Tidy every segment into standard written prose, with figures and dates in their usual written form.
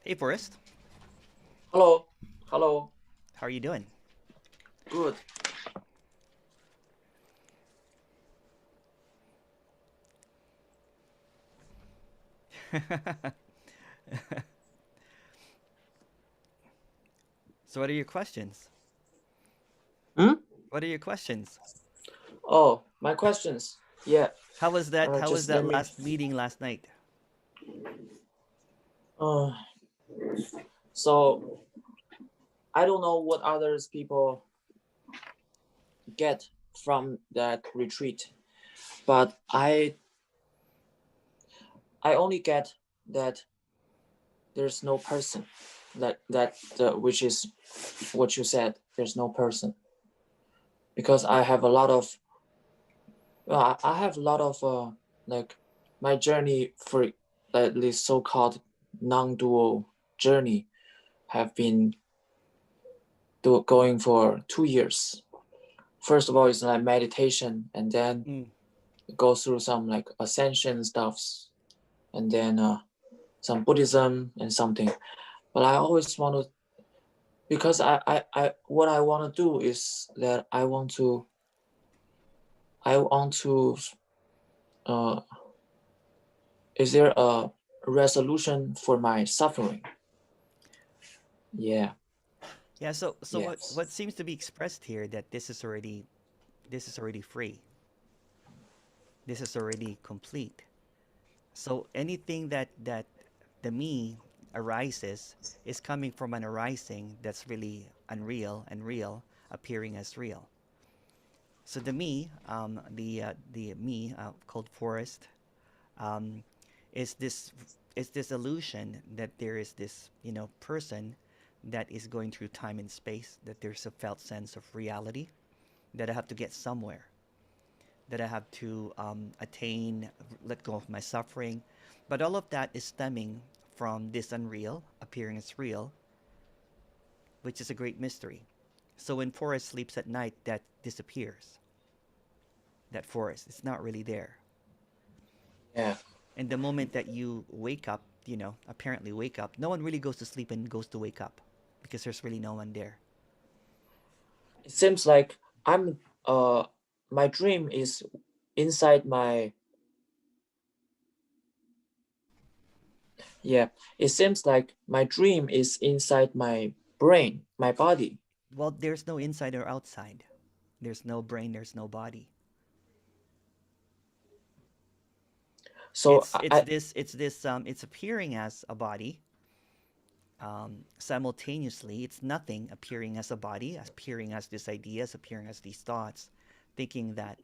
Hey, Forrest. Hello. Hello. How are you doing? Good. So, what are your questions? Hmm? What are your questions? Oh, my questions. Yeah. How was that? How was Just that let me. last meeting last night? Uh, so I don't know what others people get from that retreat, but I only get that there's no person. Which is what you said. There's no person because I have a lot of. I have a lot of like my journey for at least so-called non-dual journey have been going for 2 years. First of all, it's like meditation, and then Mm. go through some like ascension stuffs, and then some Buddhism and something. But I always want to, because what I want to do is that I want to, uh, is there a resolution for my suffering? Yeah. Yeah. So Yes. what seems to be expressed here that this is already free. This is already complete. So anything that the me arises is coming from an arising that's really unreal and real, appearing as real. So the me called Forest, um, is this illusion that there is this person that is going through time and space, that there's a felt sense of reality, that I have to get somewhere, that I have to attain, let go of my suffering. But all of that is stemming from this unreal appearing as real, which is a great mystery. So when Forest sleeps at night, that disappears. That forest, it's not really there. Yeah. And the moment that you wake up, apparently wake up, no one really goes to sleep and goes to wake up because there's really no one there. It seems like I'm my dream is inside my. Yeah, it seems like my dream is inside my brain, my body. Well, there's no inside or outside. There's no brain, there's no body. So It's appearing as a body, simultaneously. It's nothing appearing as a body, appearing as these ideas, appearing as these thoughts, thinking that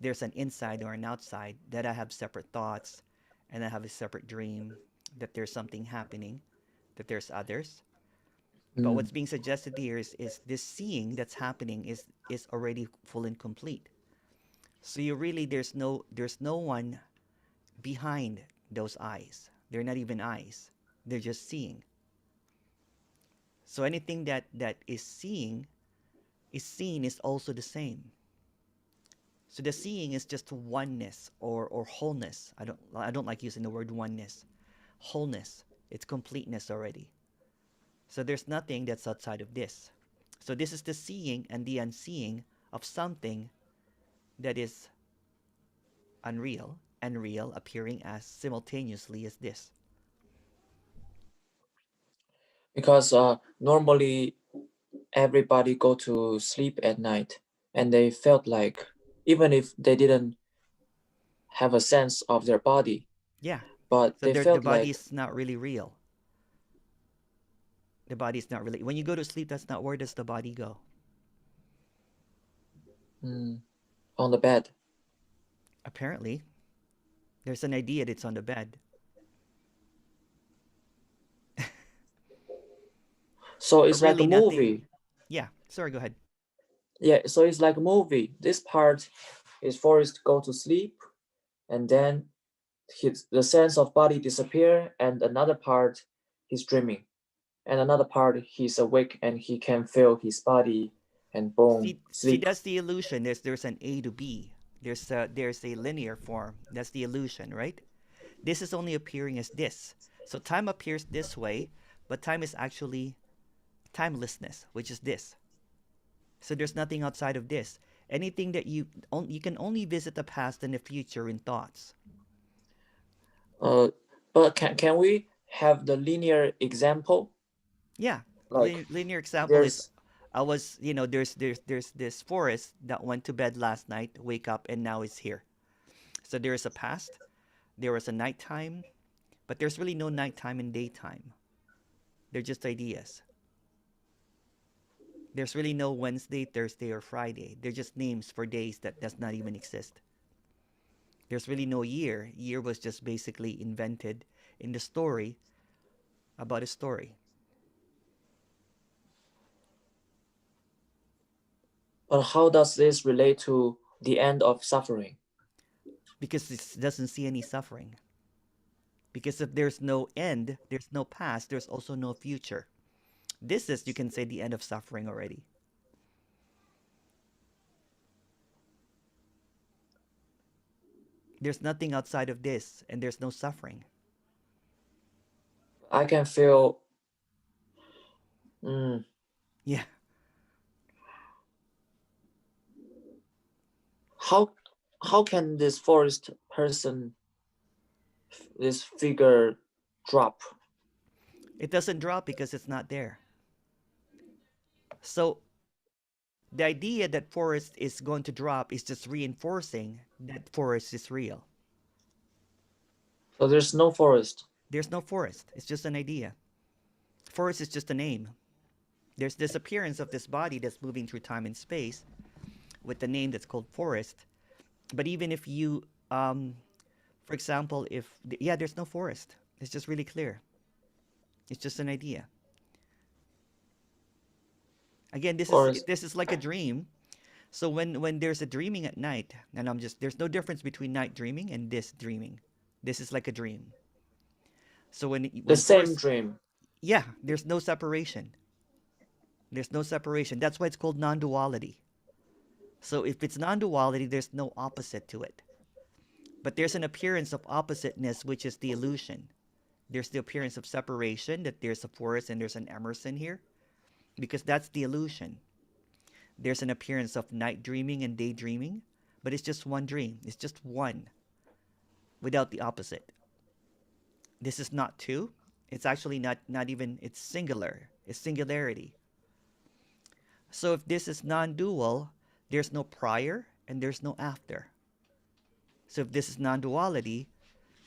there's an inside or an outside, that I have separate thoughts and I have a separate dream, that there's something happening, that there's others. But mm, what's being suggested here is this seeing that's happening is already full and complete. So you really, there's no one behind those eyes. They're not even eyes. They're just seeing. So anything that is seen is also the same. So the seeing is just oneness or wholeness. I don't like using the word oneness. Wholeness. It's completeness already. So there's nothing that's outside of this. So this is the seeing and the unseeing of something that is unreal and real, appearing as simultaneously as this. because normally everybody go to sleep at night, and they felt like even if they didn't have a sense of their body, Yeah. but So they the felt body like is not really real. The body is not really. When you go to sleep, that's not where does the body go. mm, on the bed. Apparently, there's an idea that it's on the bed. So But it's like a really nothing. movie. Yeah. Sorry, go ahead. Yeah, so it's like a movie. This part is Forrest go to sleep, and then the sense of body disappear, and another part he's dreaming, and another part he's awake and he can feel his body, and boom, See, sleep. that's the illusion. There's an A to B. There's a linear form. That's the illusion, right? This is only appearing as this. So time appears this way, but time is actually timelessness, which is this. So there's nothing outside of this. Anything that you can only visit the past and the future in thoughts. Uh, but can we have the linear example? Yeah, Like linear example is there's I was, there's this forest that went to bed last night, wake up, and now it's here. So there is a past, there was a nighttime, but there's really no nighttime and daytime. They're just ideas. There's really no Wednesday, Thursday, or Friday. They're just names for days that does not even exist. There's really no year. Year was just basically invented in the story about a story but how does this relate to the end of suffering? because it doesn't see any suffering. Because if there's no end, there's no past, there's also no future. This is, you can say, the end of suffering already. There's nothing outside of this, and there's no suffering. I can feel mm, Yeah, how can this forest person, this figure, drop? it doesn't drop because it's not there. So the idea that forest is going to drop is just reinforcing that forest is real. So there's no forest. There's no forest, it's just an idea. Forest is just a name. There's this appearance of this body that's moving through time and space with the name that's called forest. But even if you, for example, if, yeah, there's no forest, it's just really clear. It's just an idea. Again, Forest. this is like a dream. So when there's a dreaming at night, and there's no difference between night dreaming and this dreaming. This is like a dream. So The when same forest, dream. yeah, there's no separation. There's no separation. That's why it's called non-duality. So if it's non-duality, there's no opposite to it. But there's an appearance of oppositeness, which is the illusion. There's the appearance of separation, that there's a forest and there's an Emerson here, because that's the illusion. There's an appearance of night dreaming and daydreaming, but it's just one dream. It's just one without the opposite. This is not two. It's actually not even, it's singular. It's singularity. So if this is non-dual, there's no prior and there's no after. So if this is non-duality,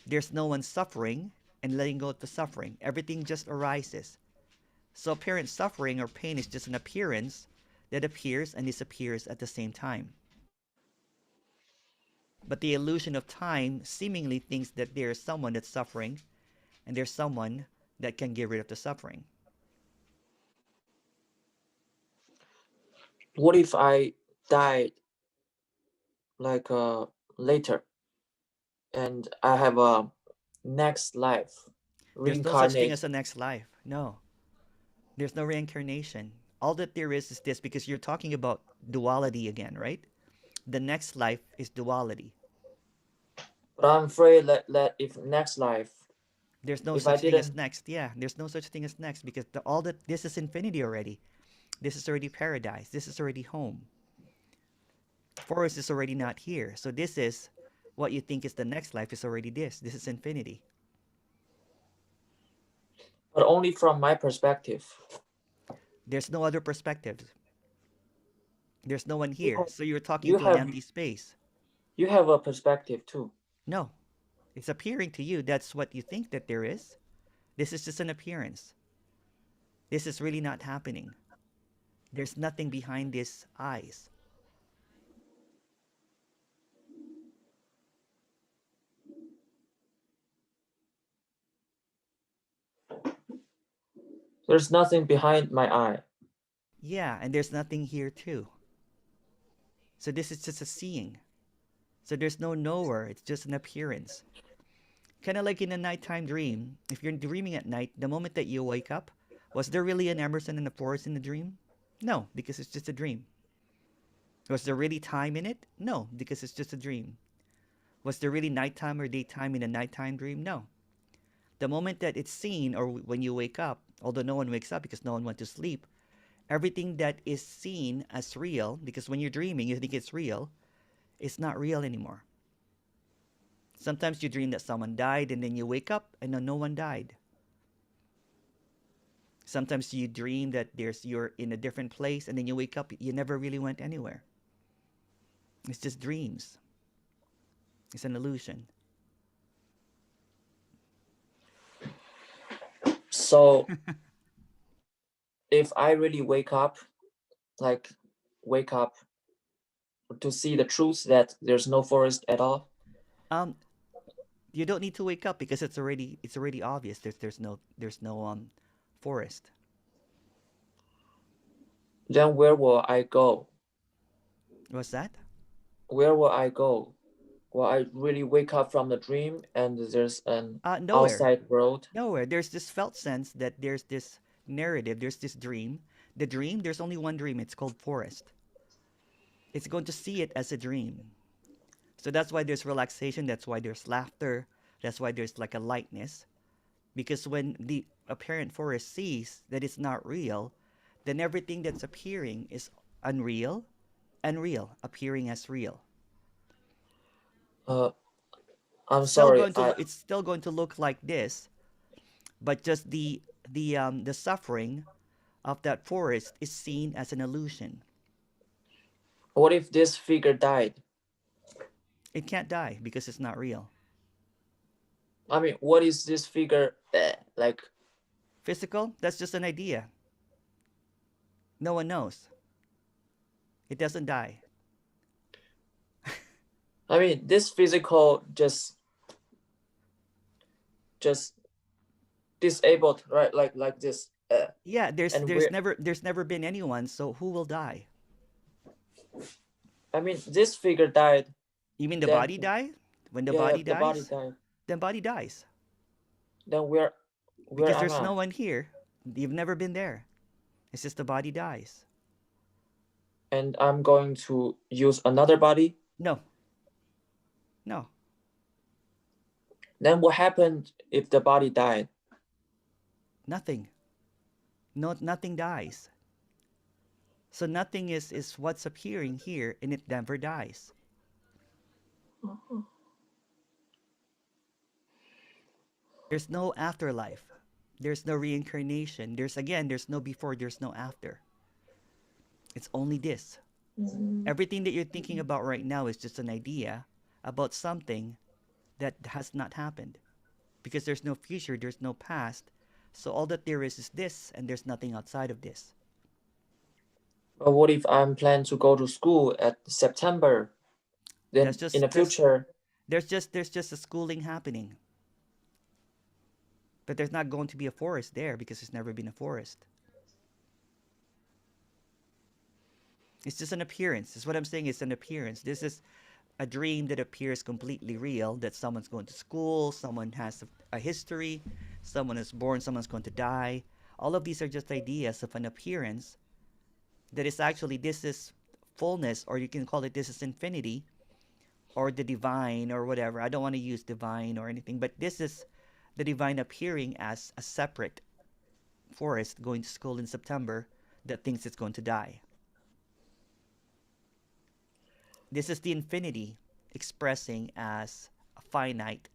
there's no one suffering and letting go of the suffering. Everything just arises. So apparent suffering or pain is just an appearance that appears and disappears at the same time. But the illusion of time seemingly thinks that there is someone that's suffering and there's someone that can get rid of the suffering. What if I died like later, and I have a next life, There's no such thing reincarnate? as a next life. No, there's no reincarnation. All that there is this, because you're talking about duality again, right? The next life is duality. But I'm afraid that if next life, There's no if I such thing as didn't, next. Yeah, there's no such thing as next because all that this is infinity already. This is already paradise. This is already home. Forest is already not here. So this is what you think is the next life is already this. This is infinity. but only from my perspective. There's no other perspectives. There's no one You here. have, So you're talking you to an have, empty space. you have a perspective too. No, it's appearing to you. That's what you think that there is. This is just an appearance. This is really not happening. There's nothing behind these eyes. There's nothing behind my eye. Yeah, and there's nothing here too. So this is just a seeing. So there's no knower, it's just an appearance. Kind of like in a nighttime dream. If you're dreaming at night, the moment that you wake up, was there really an Emerson in the forest in the dream? No, because it's just a dream. Was there really time in it? No, because it's just a dream. Was there really nighttime or daytime in a nighttime dream? No. The moment that it's seen or when you wake up, although no one wakes up because no one went to sleep, everything that is seen as real, because when you're dreaming, you think it's real, it's not real anymore. Sometimes you dream that someone died and then you wake up and no one died. Sometimes you dream that you're in a different place and then you wake up, you never really went anywhere. It's just dreams. It's an illusion. So if I really wake up, like wake up to see the truth that there's no forest at all, Um, you don't need to wake up because it's already obvious. There's no forest. then where will I go? What's that? Where will I go? Will I really wake up from the dream and there's an Nowhere. outside world? Nowhere. There's this felt sense that there's this narrative. There's this dream. The dream. There's only one dream. It's called forest. It's going to see it as a dream. So that's why there's relaxation. That's why there's laughter. That's why there's like a lightness. Because when the apparent forest sees that it's not real, then everything that's appearing is unreal, unreal, appearing as real. Uh, I'm sorry. It's still going to look like this, but just the suffering of that forest is seen as an illusion. What if this figure died? It can't die because it's not real. I mean, what is this figure like? Physical, that's just an idea. No one knows. It doesn't die. I mean, this physical just disabled, right? Like this. Yeah, And we're. there's never been anyone, so who will die? I mean, this figure died. You mean the Then body die? When the yeah, body the body dies, died. then body dies. Then where Because am there's I? no one here. You've never been there. It's just the body dies. And I'm going to use another body. No, no, Then what happened if the body died? nothing. No, nothing dies. So nothing is what's appearing here and it never dies. There's no afterlife. There's no reincarnation. There's no before, there's no after. It's only this. Everything that you're thinking about right now is just an idea about something that has not happened. Because there's no future, there's no past. So all that there is this, and there's nothing outside of this. But what if I'm planning to go to school at September? That's Then in the just that's future, there's just a schooling happening. But there's not going to be a forest there because there's never been a forest. It's just an appearance. That's what I'm saying. It's an appearance. This is a dream that appears completely real, that someone's going to school, someone has a history, someone is born, someone's going to die. All of these are just ideas of an appearance that is actually this is fullness, or you can call it this is infinity, or the divine, or whatever. I don't want to use divine or anything, but this is the divine appearing as a separate forest going to school in September that thinks it's going to die. This is the infinity expressing as a finite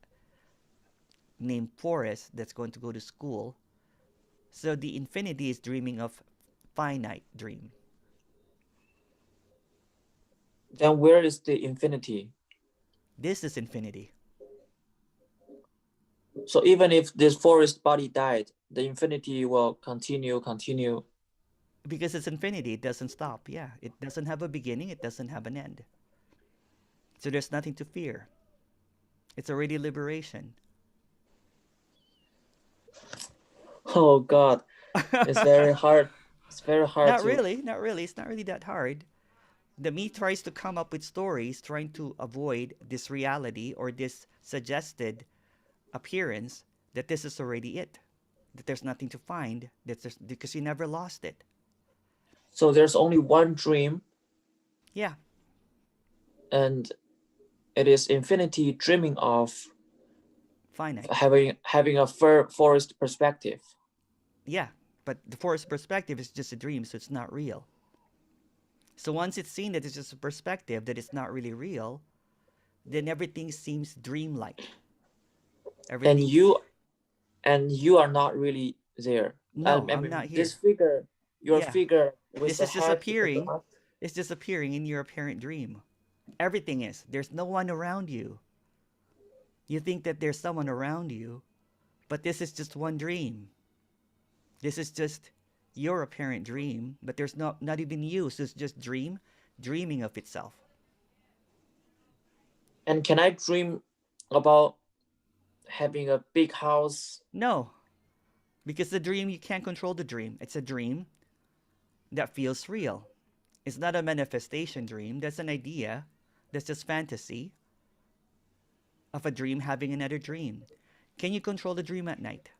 named forest that's going to go to school. So the infinity is dreaming of finite dream. then where is the infinity? This is infinity So even if this forest body died, the infinity will continue. because it's infinity. It doesn't stop. Yeah, it doesn't have a beginning. It doesn't have an end. So there's nothing to fear. It's already liberation. Oh God, it's very hard. It's very hard Not to. really. Not really. It's not really that hard. The me tries to come up with stories trying to avoid this reality or this suggested appearance that this is already it, that there's nothing to find, because you never lost it. So there's only one dream, Yeah, and it is infinity dreaming of finite. having a forest perspective. Yeah, but the forest perspective is just a dream, so it's not real. So once it's seen that it's just a perspective, that it's not really real, then everything seems dreamlike. And Everything's you are not really there. no, I I'm not mean, this here. figure, your Yeah, figure with this the is just head with the appearing. glass. It's just appearing in your apparent dream. Everything is. There's no one around you. You think that there's someone around you, but this is just one dream. This is just your apparent dream, but there's not even you. So it's just dreaming of itself. And can I dream about having a big house? No, because the dream, you can't control the dream. It's a dream that feels real. It's not a manifestation dream. That's an idea. That's just fantasy of a dream having another dream. Can you control the dream at night?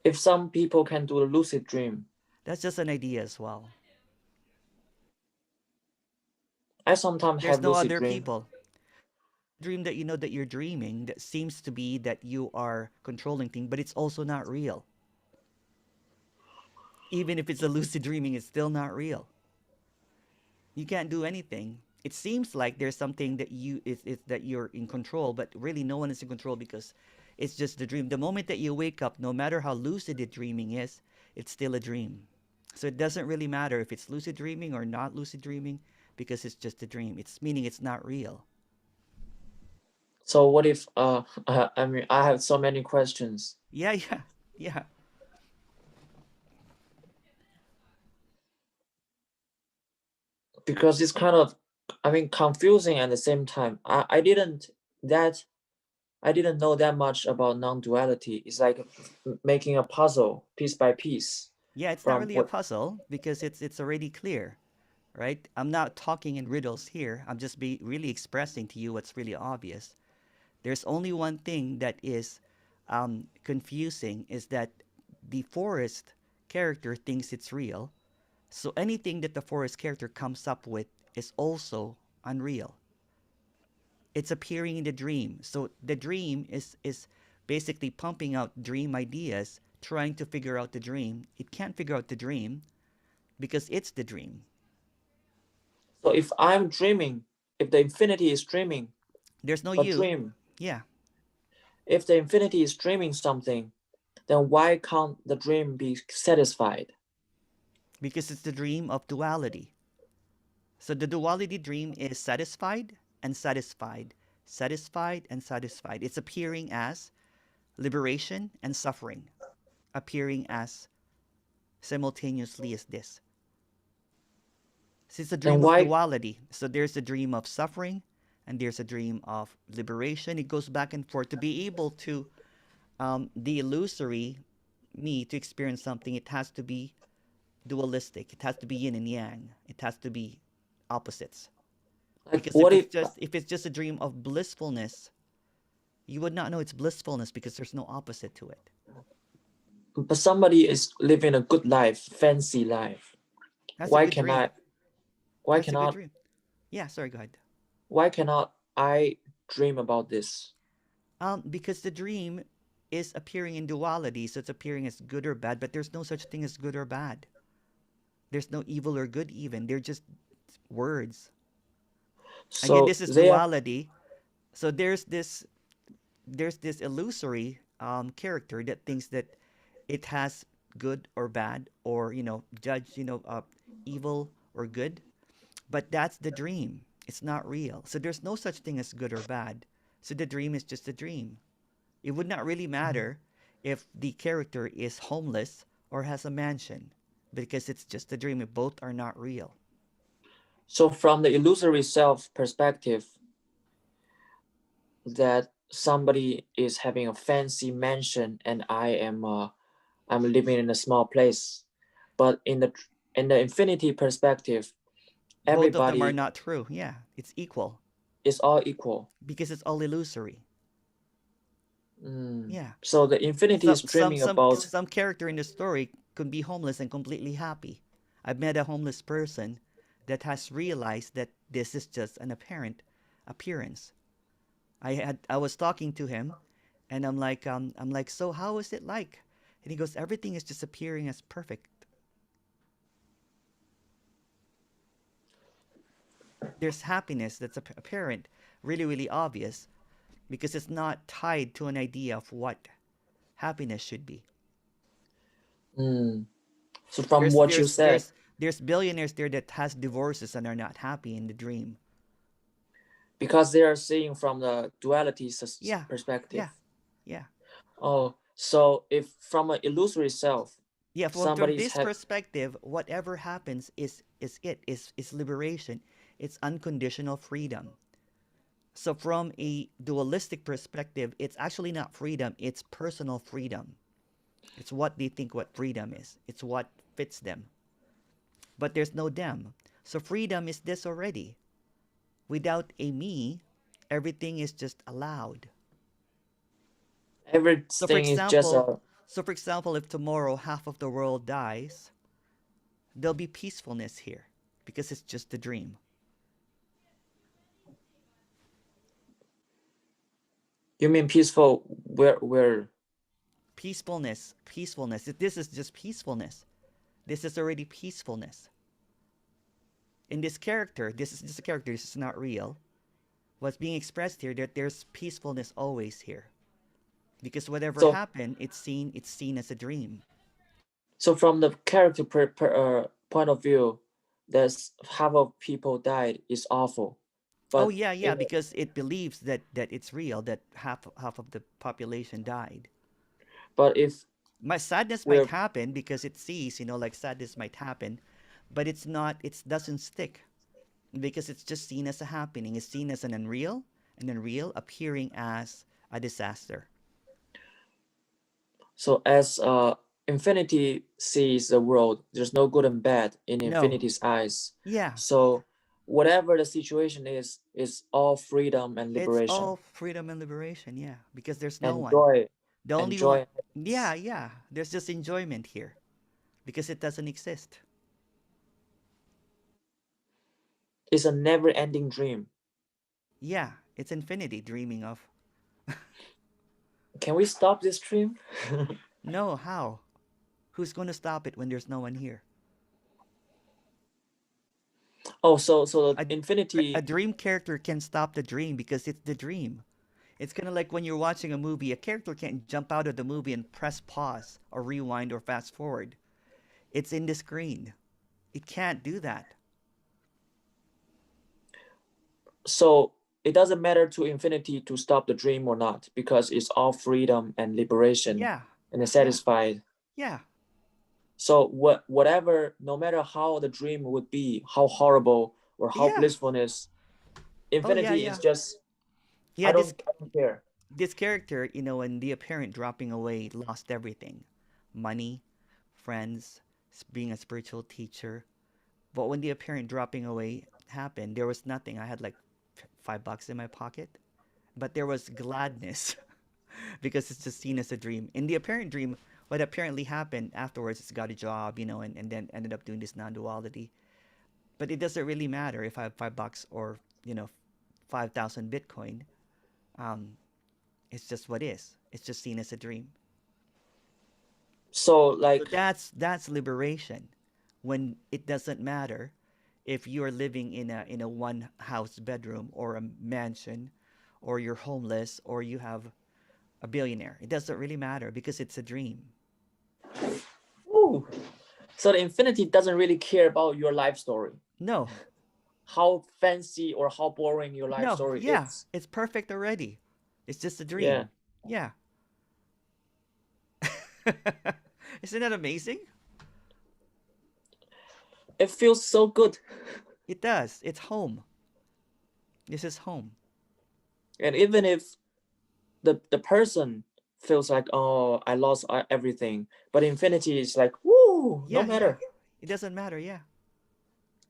If some people can do a lucid dream, That's just an idea as well. I sometimes There's have no lucid other dream. people. Dream that you know that you're dreaming that seems to be that you are controlling things, but it's also not real. Even if it's a lucid dreaming, it's still not real. You can't do anything. It seems like there's something that it's that you're in control, but really no one is in control because it's just the dream. The moment that you wake up, no matter how lucid the dreaming is, it's still a dream. So it doesn't really matter if it's lucid dreaming or not lucid dreaming because it's just a dream. It's meaning it's not real. So what if I mean, I have so many questions Yeah, yeah, yeah. because it's kind of, I mean, confusing at the same time. That I didn't know that much about non-duality. It's like making a puzzle piece by piece Yeah, it's not from really a what. puzzle because it's already clear, right? I'm not talking in riddles here. I'm just be really expressing to you what's really obvious. There's only one thing that is confusing is that the forest character thinks it's real. So anything that the forest character comes up with is also unreal. It's appearing in the dream. So the dream is basically pumping out dream ideas, trying to figure out the dream. It can't figure out the dream because it's the dream. So if I'm dreaming, if the infinity is dreaming There's no a you. dream, Yeah, if the infinity is dreaming something, then why can't the dream be satisfied? because it's the dream of duality. So the duality dream is satisfied and satisfied, satisfied and satisfied. It's appearing as liberation and suffering, appearing as simultaneously as this. So it's a Then dream of why? duality. So there's a dream of suffering and there's a dream of liberation. It goes back and forth. To be able to, the illusory me to experience something, it has to be dualistic. It has to be yin and yang. It has to be opposites. Like Because what if? if it's just a dream of blissfulness, you would not know it's blissfulness because there's no opposite to it. But somebody is living a good life, fancy life. That's a Why good can dream. I? Why That's a good cannot? dream. Yeah, sorry, go ahead. Why cannot I dream about this? Because the dream is appearing in duality, so it's appearing as good or bad, but there's no such thing as good or bad. There's no evil or good even. They're just words. Again, So this is they are. duality. So there's this illusory character that thinks that it has good or bad or judge evil or good, but that's the dream. It's not real. So there's no such thing as good or bad. So the dream is just a dream. It would not really matter if the character is homeless or has a mansion because it's just a dream. Both are not real. So from the illusory self perspective, that somebody is having a fancy mansion and I'm living in a small place, but in the infinity perspective, Both of them are everybody not true. Yeah, it's equal is all equal. because it's all illusory. Mm. Yeah. So the infinity Some is some dreaming some about. some character in the story could be homeless and completely happy. I've met a homeless person that has realized that this is just an apparent appearance. I was talking to him, and I'm like, so how is it like? And he goes, everything is just appearing as perfect. There's happiness that's apparent, really obvious, because it's not tied to an idea of what happiness should be. Mm. So from There's what you there's said, there's there's billionaires there that has divorces and are not happy in the dream. because they are seeing from the duality Yeah, perspective. yeah, yeah, Oh, so if from an illusory self, yeah. From somebody's this have. perspective, whatever happens is liberation. It's unconditional freedom. So from a dualistic perspective, it's actually not freedom. It's personal freedom. It's what they think what freedom is. It's what fits them. But there's no them. So freedom is this already. Without a me, everything is just allowed. So for Everything is just example, a. if tomorrow half of the world dies, there'll be peacefulness here because it's just a dream. You mean peaceful? Where? Peacefulness. This is just peacefulness. This is already peacefulness. In this character, this is just a character. This is not real. What's being expressed here that there's peacefulness always here because whatever So happened, it's seen as a dream. so from the character point of view, there's half of people died is awful, Oh but yeah, yeah, in because it believes that it's real that half of the population died. but if My sadness might we're happen because it sees, like sadness might happen, but it's not. It doesn't stick because it's just seen as a happening. It's seen as an unreal appearing as a disaster. so as infinity sees the world, there's no good and bad in No, infinity's eyes. yeah, So whatever the situation is all freedom and it's liberation all freedom and liberation. Yeah, because there's no and one. joy The and only one. joy and Yeah, happiness. yeah. There's just enjoyment here because it doesn't exist. It's a never-ending dream. Yeah, it's infinity dreaming of. Can we stop this dream? No, how? Who's going to stop it when there's no one here? Oh, so the A, a infinity. dream character can stop the dream because it's the dream. It's kind of like when you're watching a movie, a character can't jump out of the movie and press pause or rewind or fast forward. It's in the screen. It can't do that. So it doesn't matter to infinity to stop the dream or not because it's all freedom and liberation Yeah, and yeah, satisfied. yeah. So whatever, no matter how the dream would be, how horrible or how Yeah. blissfulness, Oh, yeah, infinity is yeah. just. Yeah, I don't care. this character, in the apparent dropping away, lost everything: money, friends, being a spiritual teacher. But when the apparent dropping away happened, there was nothing. I had like $5 in my pocket, but there was gladness because it's just seen as a dream. In the apparent dream, what apparently happened afterwards is got a job, and then ended up doing this non-duality. But it doesn't really matter if I have $5 or 5,000 Bitcoin. Um, it's just what is. It's just seen as a dream. So So like that's liberation, when it doesn't matter if you are living in a one house bedroom or a mansion, or you're homeless or you have a billionaire. It doesn't really matter because it's a dream. ooh, so the infinity doesn't really care about your life story, No, how fancy or how boring your life no, story yeah, is. it's perfect already. It's just a Yeah, dream. Yeah. Isn't that amazing? it feels so good. It does. It's home. This is home. And even if the person feels like, oh, I lost everything, but infinity is like, woo, no Yeah, yeah. matter. It doesn't matter. Yeah.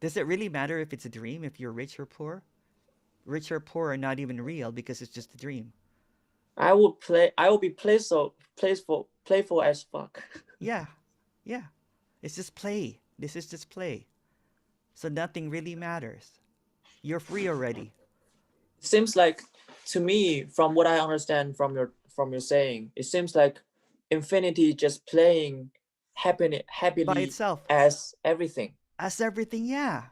Does it really matter if it's a dream, if you're rich or poor? Rich or poor are not even real because it's just a dream. I will be playful as fuck. Yeah, yeah. It's just play. This is just play. So nothing really matters. You're free already. Seems like, to me, from what I understand from your saying, it seems like infinity just playing By happily itself. as everything. As everything, yeah.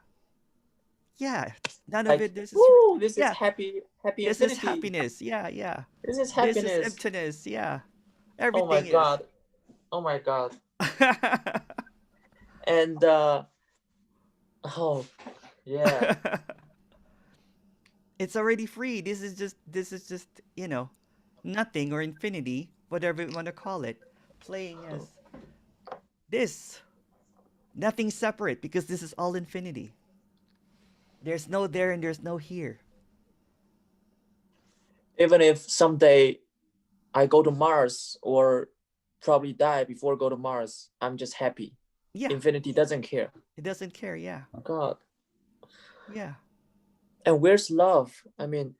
Yeah. None of Like, it, this is, woo, this is yeah. happy This is infinity. happiness. Yeah, yeah. This is This is happiness. emptiness. Yeah. Oh my Everything is. god. Oh my god. And oh yeah. It's already free. This is just, nothing or infinity, whatever you want to call it, playing as this. Nothing separate because this is all infinity. There's no there and there's no here. Even if someday I go to Mars or probably die before go to Mars, I'm just happy. Yeah, Infinity doesn't care. it doesn't care. Yeah, God. yeah. And where's love? I mean,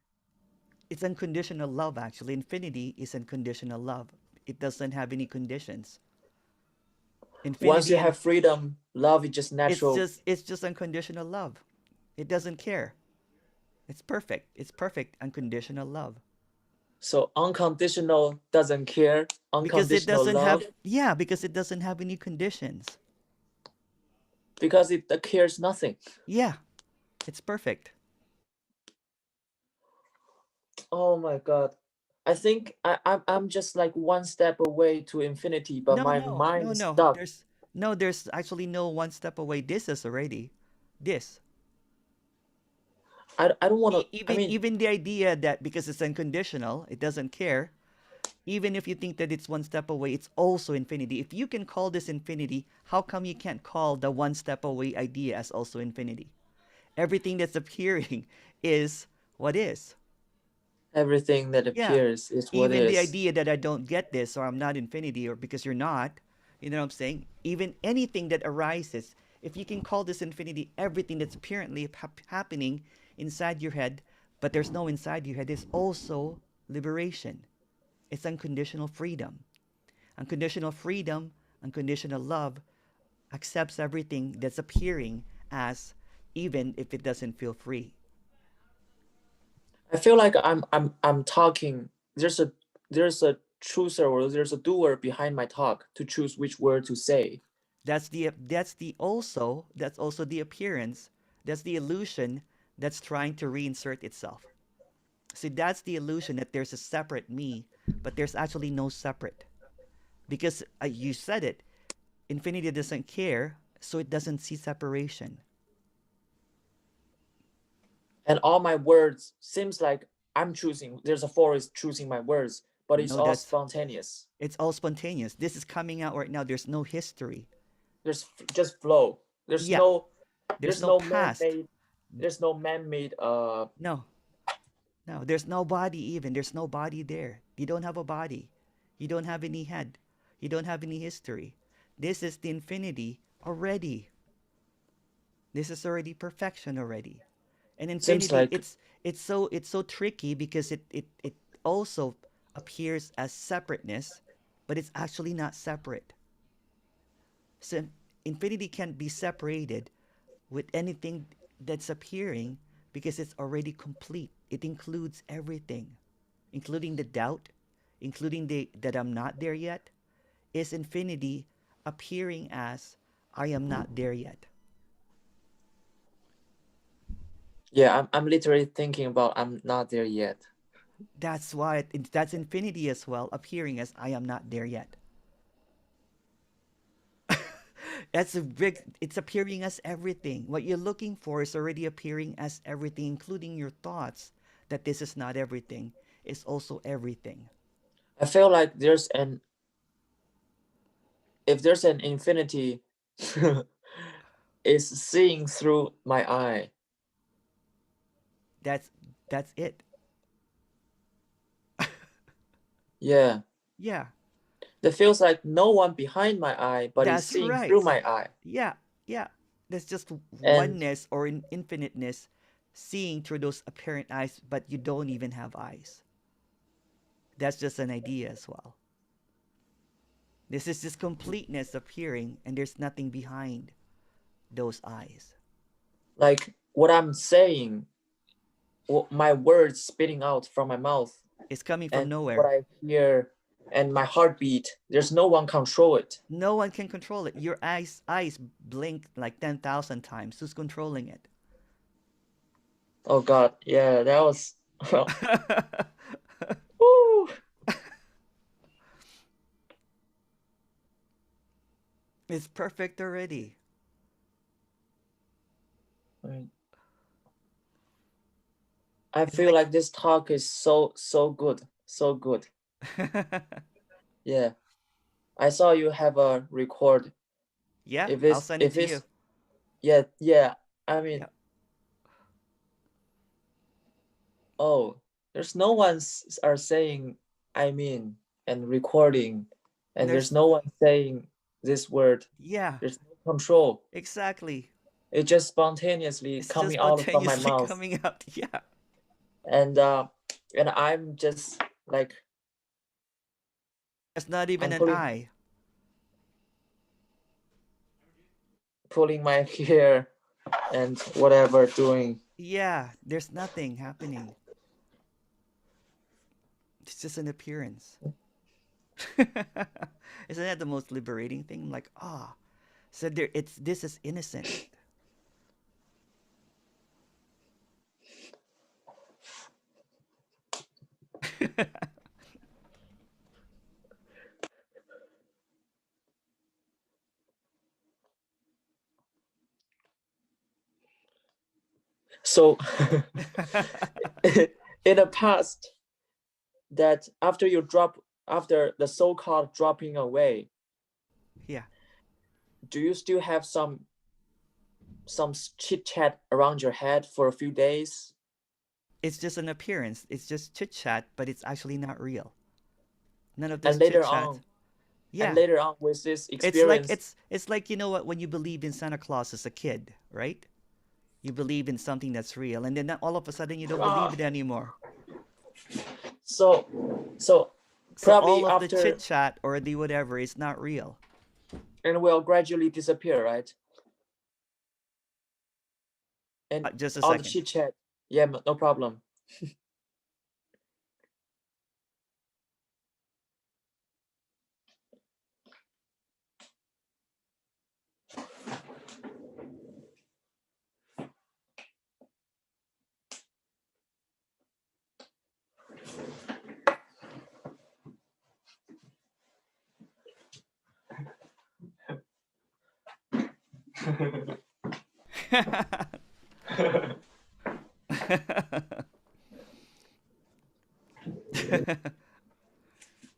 It's unconditional love, actually. Infinity is unconditional love. It doesn't have any conditions. once you Infinity, and have freedom, love is just it's natural. just it's just unconditional love. It doesn't care. It's perfect. It's perfect unconditional love. So unconditional doesn't care. Because it Unconditional doesn't love have, yeah, because it doesn't have any conditions. because it cares nothing. Yeah, it's perfect. Oh my god. I think I'm just like one step away to infinity, but No, my no, mind no, is no. stuck. There's actually no one step away. This is already this. I don't want to. I mean, Even the idea that because it's unconditional, it doesn't care. Even if you think that it's one step away, it's also infinity. If you can call this infinity, how come you can't call the one step away idea as also infinity? Everything that's appearing is what is. everything that Yeah. appears is what Even the is. idea that I don't get this or I'm not infinity or because you're not, you know what I'm saying? Even anything that arises, if you can call this infinity, everything that's apparently happening inside your head, but there's no inside your head, is also liberation. It's unconditional freedom. Unconditional freedom, unconditional love accepts everything that's appearing as, even if it doesn't feel free. I feel like I'm talking. There's a chooser or there's a doer behind my talk to choose which word to say. That's also the appearance. That's the illusion that's trying to reinsert itself. See, that's the illusion that there's a separate me, but there's actually no separate. Because you said it, infinity doesn't care, so it doesn't see separation. And all my words seems like I'm choosing. There's a forest choosing my words, but it's No, all that's spontaneous. it's all spontaneous. This is coming out right now. There's no history. There's just flow. There's Yeah, no there's there's no no past. man-made there's no man-made No, no, there's no body even. There's no body there. You don't have a body. You don't have any head. You don't have any history. This is the infinity already. This is already perfection already. And seems infinity, like. it's so tricky because it also appears as separateness, but it's actually not separate. So infinity can't be separated with anything that's appearing because it's already complete. It includes everything, including the doubt, including the that I'm not there yet, is infinity appearing as I am not there yet. Yeah, I'm literally thinking about I'm not there yet. That's why that's infinity as well, appearing as I am not there yet. That's a big. It's appearing as everything. What you're looking for is already appearing as everything, including your thoughts. That this is not everything is also everything. I feel like there's an if there's an infinity is seeing through my eye. That's that's it. Yeah. Yeah, That feels like no one behind my eye, but is that's seeing through right. my eye. Yeah, yeah. That's just And oneness or an infiniteness seeing through those apparent eyes, but you don't even have eyes. That's just an idea as well. This is just completeness of hearing, and there's nothing behind those eyes. like what I'm saying, my words spitting out from my mouth, It's coming from and what nowhere. I hear, and my heartbeat, there's no one control it. No one can control it. Your eyes blink like 10,000 times. Who's controlling it? Oh God, yeah, that was well. Woo. It's perfect already. Right. I It's feel like like this talk is so good, so good. Yeah, I saw you have a record. yeah, If I'll it's send it if to you. it's yeah. I mean, Yeah. oh, there's no one are saying I mean and recording, and there's There's no one saying this word. yeah, There's no control. exactly. It just spontaneously It's just coming out from my spontaneously mouth, coming out. Yeah. and uh, and I'm just like It's not even I'm an eye. pulling my hair and whatever doing. Yeah, there's nothing happening. It's just an appearance. Isn't that the most liberating thing? Like, ah, so there it's this is innocent. So in the past, that after you drop, after the so-called dropping away, yeah. do you still have some chit chat around your head for a few days, It's just an appearance. It's just chit chat, but it's actually not real. None of this and chit later chat. on and Yeah. later on with this It's like experience, it's like you know what when you believed in Santa Claus as a kid, right? You believe in something that's real, and then all of a sudden you don't believe ah, it anymore. so so So all probably of the chit after, chat or the whatever is not real. and will gradually disappear, right? And Just a all the second. chit chat, yeah, no problem.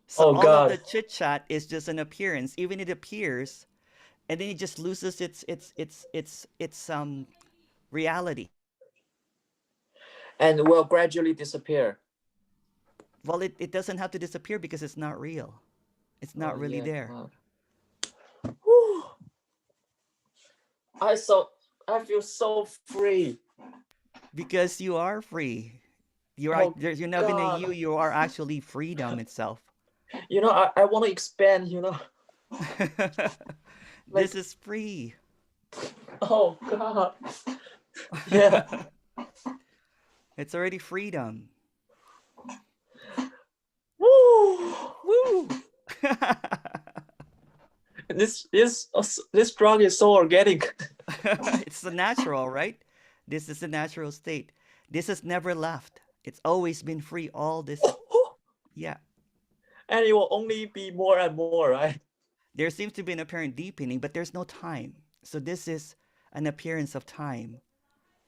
So Oh all of God. the chit chat is just an appearance. Even it appears, and then it just loses its reality. And will gradually disappear. Well, it doesn't have to disappear because it's not real. It's Oh not really yeah, there God. Whew. I so I feel so free. because you are free. Oh You're not even a you. God. You are actually freedom itself. I want to expand. This Like, is free. oh God. Yeah. It's already freedom. Woo. Woo! This drug is so organic. It's the natural, right? This is the natural state. This has never left. It's always been free all this. Yeah. And it will only be more and more, right? There seems to be an apparent deepening, but there's no time. So this is an appearance of time.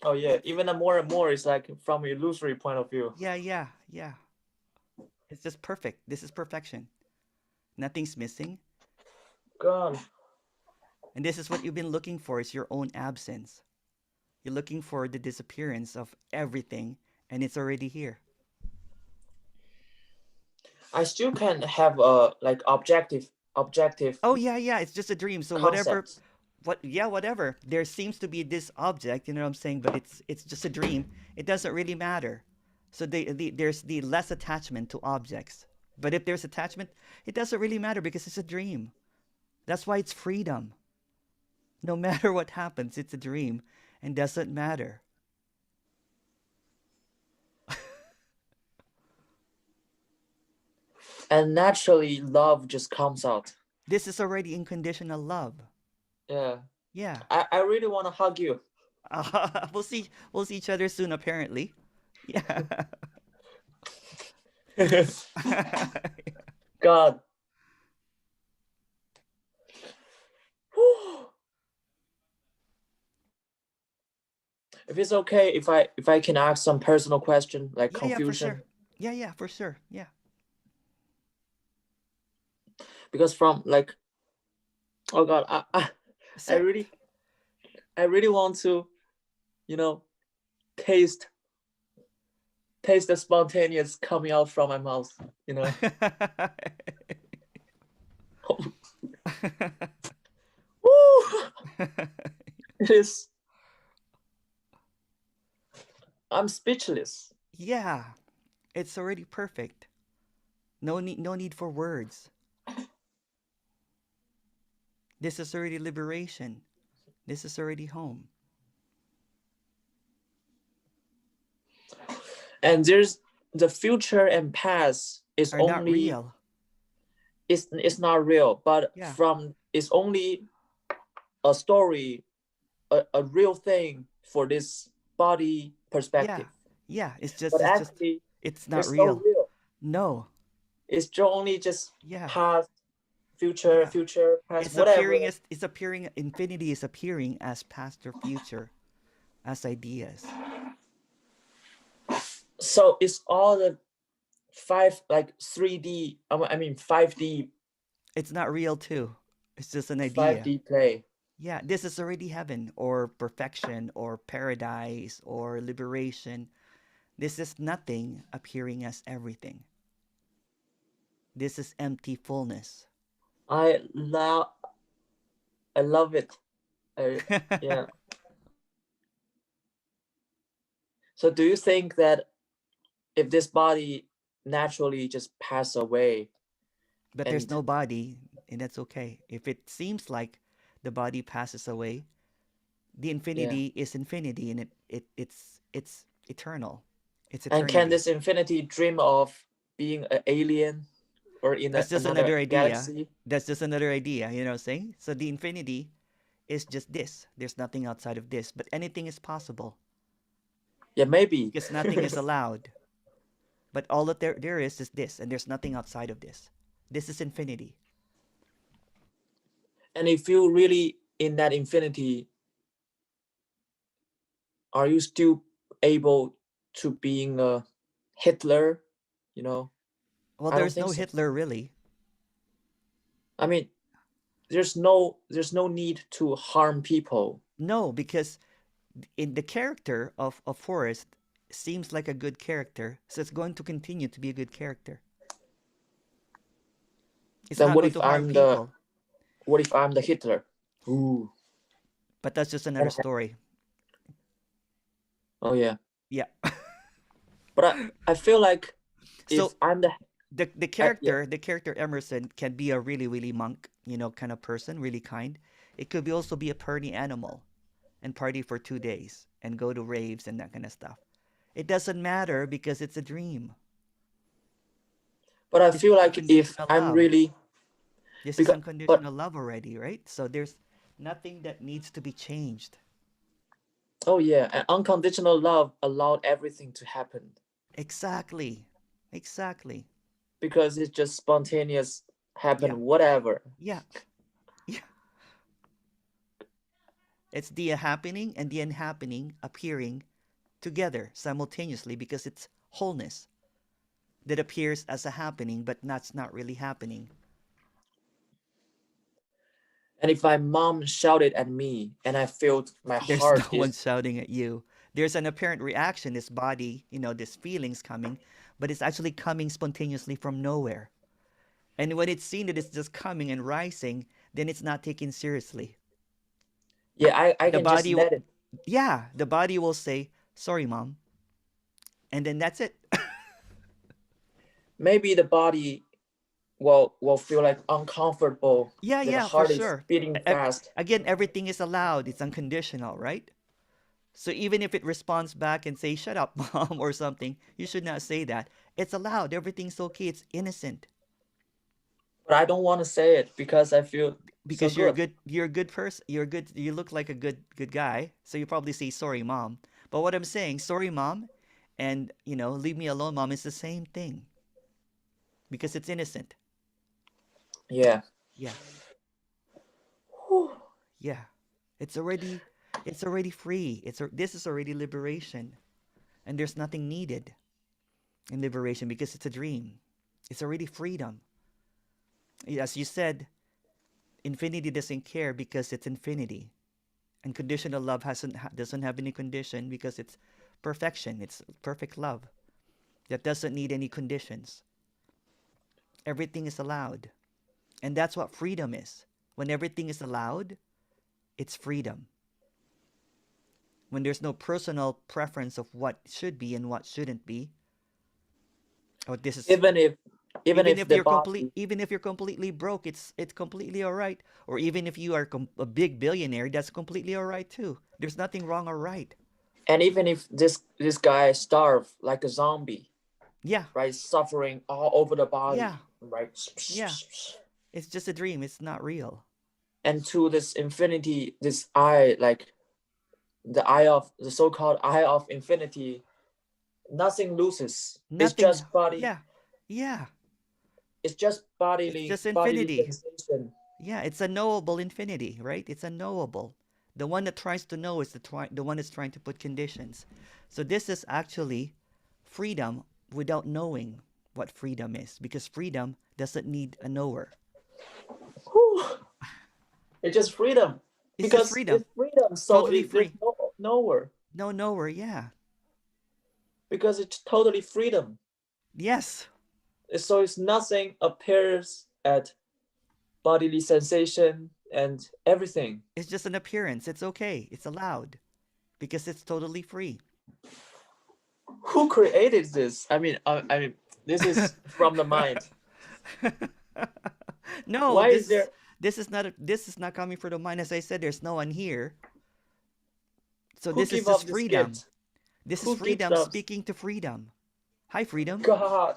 Oh yeah, even the more and more is like from an illusory point of view. Yeah, yeah, yeah. It's just perfect. This is perfection. Nothing's missing. God. And this is what you've been looking for is your own absence. You're looking for the disappearance of everything, and it's already here. I still can have a like objective Oh yeah, yeah, it's just a dream. So whatever concept. what, yeah, whatever. There seems to be this object, you know what I'm saying, but it's just a dream. It doesn't really matter. So there's the less attachment to objects. But if there's attachment, it doesn't really matter because it's a dream. That's why it's freedom. No matter what happens, it's a dream and doesn't matter. And naturally, love just comes out. This is already unconditional love. Yeah. Yeah. I really want to hug you. We'll see each other soon apparently. Yeah. God. If it's okay, if I can ask some personal question like Yeah, yeah, for sure. confusion, Yeah, yeah, for sure. Yeah. because from like, oh God, I So, really I really want to, you know, taste taste the spontaneous coming out from my mouth. You know, woo! It is. I'm speechless. Yeah, it's already perfect. No need for words. This is already liberation. This is already home. And there's the future and past is Are not only real. it's not real, but Yeah. from it's only a story, a real thing for this body Yeah. perspective. Yeah, But it's just actually, it's not it's no real. real. No. It's just only just Yeah. past, future, Yeah. future, past, It's whatever. appearing as it's appearing infinity is appearing as past or future as ideas. So it's all the five like 3D. I mean 5D It's not real too. It's just an five idea. D play. Yeah, this is already heaven or perfection or paradise or liberation. This is nothing appearing as everything. This is empty fullness. I love I love it. I, yeah. So do you think that if this body naturally just pass away But there's and no body, and that's okay. If it seems like the body passes away, the yeah, infinity is infinity, and it's eternal. It's and can eternity. this infinity dream of being an alien or in That's just another another idea. galaxy? That's just another idea. You know what I'm saying? So the infinity is just this. There's nothing outside of this, but anything is possible Yeah, maybe. because nothing is allowed. But all that there is this, and there's nothing outside of this. This is infinity. And if you really in that infinity, are you still able to being a Hitler? You know, Well, I don't there's think no so. Hitler really. I mean, there's no need to harm people. No, because in the character of Forrest seems like a good character, so it's going to continue to be a good character. It's Then not going to harm people, what if I'm the Hitler? Ooh. but that's just another And, story. oh yeah. Yeah. But I feel like if So I'm the the yeah, character Emerson can be a really monk, kind of person, really kind. It could be also be a party animal and party for 2 days and go to raves and that kind of stuff. It doesn't matter because it's a dream. but I This feel is like if unconditional I'm love. really This is because but unconditional love already, right? So there's nothing that needs to be changed. oh yeah, and unconditional love allowed everything to happen Exactly. Exactly. because it's just spontaneous Yeah. happen whatever. Yeah. Yeah. It's the happening and the unhappening appearing together simultaneously because it's wholeness that appears as a happening, but that's not really happening. And if my mom shouted at me and I felt my There's no heart one is shouting at you. There's an apparent reaction, this body, this feelings coming, but it's actually coming spontaneously from nowhere. And when it's seen that it's just coming and rising, then it's not taken seriously. Yeah, I The can just body will, let it. yeah, the body will say, sorry, mom. And then that's it. Maybe the body will feel like uncomfortable. Yeah, That the yeah, for heart is sure. beating fast. Again, everything is allowed. It's unconditional, right? So even if it responds back and say, shut up, mom, or something, you should not say that. It's allowed. Everything's okay. It's innocent. But I don't want to say it because I feel so Because good. you're a good person, you're good, you look like a good guy. So you probably say, sorry, mom. But what I'm saying, sorry, mom, and leave me alone, mom, is the same thing. Because it's innocent. Yeah. Yeah. Yeah. It's already it's already free. This is already liberation. And there's nothing needed in liberation because it's a dream. It's already freedom. As you said, infinity doesn't care because it's infinity. And conditional love doesn't have any condition because it's perfection. It's perfect love that doesn't need any conditions. Everything is allowed. And that's what freedom is. When everything is allowed, it's freedom. When there's no personal preference of what should be and what shouldn't be, or this is Even if even even if if the you're complete body even if you're completely broke, it's completely all right. Or even if you are a big billionaire, that's completely all right too. There's nothing wrong or right. and even if this guy starve like a zombie, Yeah, right, suffering all over the yeah, body, right, yeah. It's just a dream. It's not real. and to this infinity, this eye, like the eye of the so-called eye of infinity, nothing loses. It's Nothing. just body. Yeah, yeah. It's just It's bodily just bodily infinity. sensation. Yeah, it's a knowable infinity, right? It's a knowable. The one that tries to know is the one that's trying to put conditions. So this is actually freedom without knowing what freedom is, because freedom doesn't need a knower. Whew. It's just freedom It's just because freedom, it's freedom. So totally there's free. no nowhere No knower, yeah. because it's totally freedom. Yes, So it's nothing appears at bodily sensation and everything. it's just an appearance. It's okay. It's allowed because it's totally free. Who created this? I mean, this is from the mind. No, Why is there? this is not coming from the mind. As I said, there's no one here. So Who this is give just up this freedom. gift? This is Who gives freedom up? speaking to freedom. Hi, freedom. God.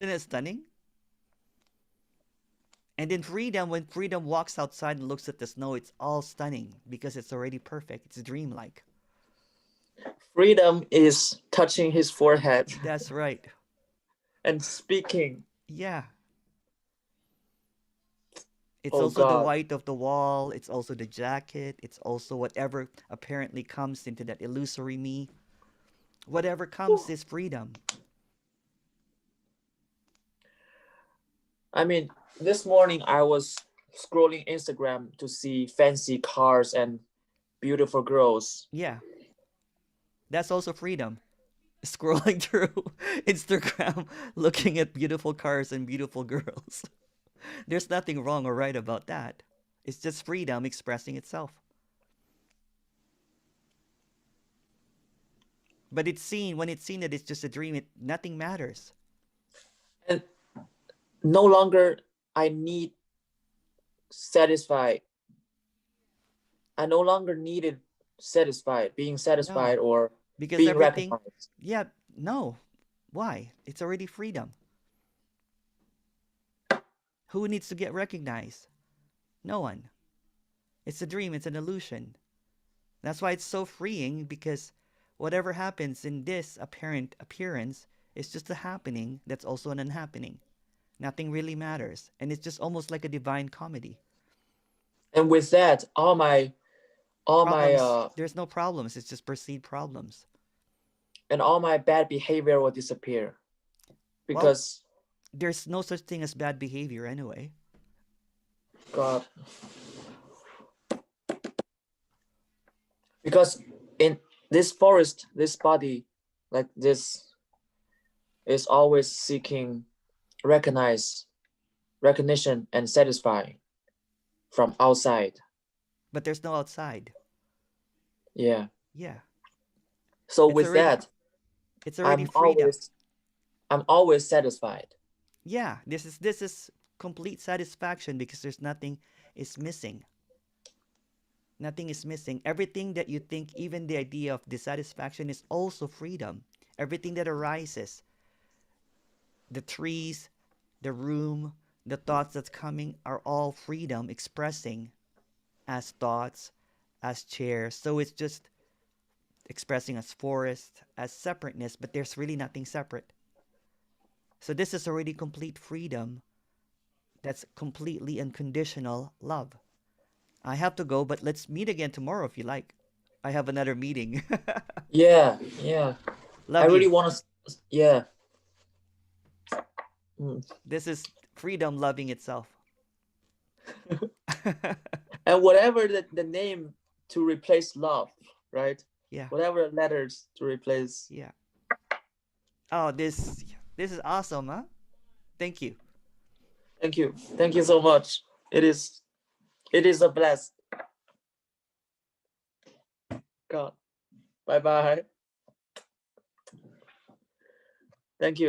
Isn't it stunning? And in freedom, when freedom walks outside and looks at the snow, it's all stunning because it's already perfect. It's dreamlike. Freedom is touching his forehead That's right. and speaking. Yeah. It's Oh also the God. white of the wall. It's also the jacket. It's also whatever apparently comes into that illusory me. Whatever comes is freedom. I mean, this morning I was scrolling Instagram to see fancy cars and beautiful girls. Yeah. That's also freedom. Scrolling through Instagram, looking at beautiful cars and beautiful girls. There's nothing wrong or right about that. It's just freedom expressing itself. But when it's seen that it's just a dream, nothing matters. And no longer I need satisfied. I no longer needed satisfied, being No, satisfied or because being everything, recognized. yeah, no. Why? It's already freedom. Who needs to get recognized? No one. It's a dream, it's an illusion. That's why it's so freeing because whatever happens in this apparent appearance is just a happening that's also an unhappening. Nothing really matters. And it's just almost like a divine comedy. And with that, all my Problems, there's no problems, it's just perceived problems. and all my bad behavior will disappear Well, because there's no such thing as bad behavior anyway. God. Because in this forest, this body, like this, is always seeking recognition and satisfy from outside. But there's no outside. Yeah. Yeah. So It's with already that, it's already I'm freedom. always I'm always satisfied. Yeah, this is complete satisfaction because there's nothing is missing. Nothing is missing. Everything that you think, even the idea of dissatisfaction, is also freedom. Everything that arises, the trees, the room, the thoughts that's coming are all freedom expressing as thoughts, as chairs. So it's just expressing as forest, as separateness, but there's really nothing separate. So this is already complete freedom. That's completely unconditional love. I have to go, but let's meet again tomorrow if you like. I have another meeting. Yeah, yeah. I Love you. really want to. Yeah. Mm. This is freedom loving itself. And whatever the name to replace love, right? Yeah, Whatever letters to replace. yeah. Oh, this is awesome, huh? Thank you. Thank you. Thank you so much. It is a blast. God. Bye bye. Thank you.